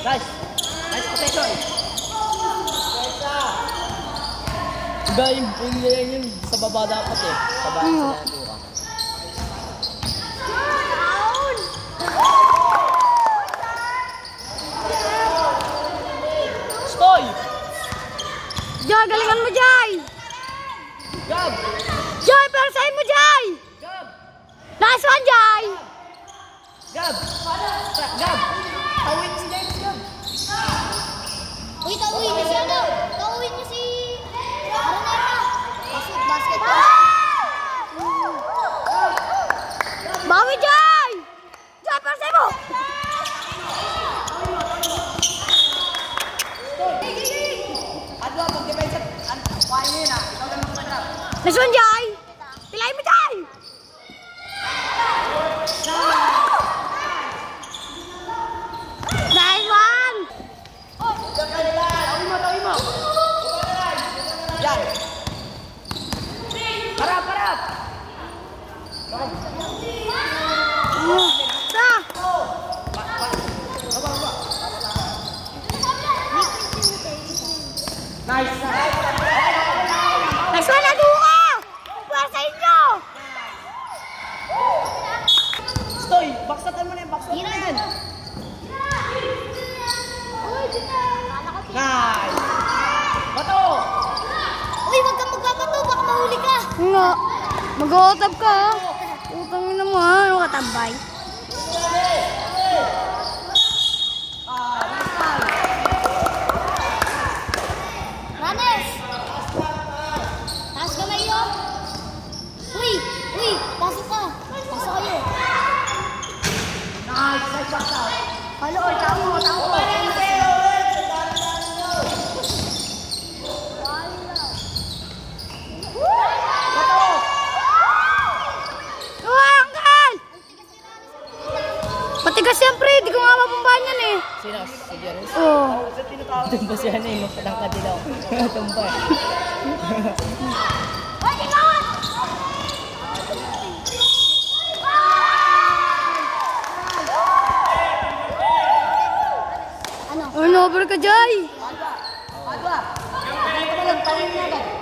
Nice. Nice possession. Iba yung sa baba dapat eh. Sa baba sila natura. Stoy! Jai, galingan mo, Jai! Gab! Jai, persahin mo, Jai! Gab! Nice one, Jai! Gab! Gab! Tawin si James, Gab! Uy, tawin niyo si ano? Tawin niyo si... Basket. Bawi, Jai! Jai, persahin mo! Adwa, pag-defensive. Kuhain mo yun ah. Ikaw lang mag-trap. Nice one, Jai! Pilayin mo, Jai! Nice one! Tawin mo! Yan! Harap! Sa! Nice! Nice one, naduka! Persahin nyo! Stoy! Baksatan mo na yan! Baksatan mo na yan! Nice! Bato! Uy, wag kang magbabato, baka mahuli ka. Nga, mag-uutab ka ha. Utangin na mo ha, ano katambay? Ranes! Taas kamay yo. Uy, pasok ka. Pasok kayo. Nice! Nice backside! Halo, tao mo. Matigas siyempre, di ko nga mapumbahan yan eh. Sino? Si Jerez? Oo. Doon ba siya na yung magpadang kadilaw? Tumpay. Ano, over ka, Jai? Adwa! Adwa! Tawin mo agad.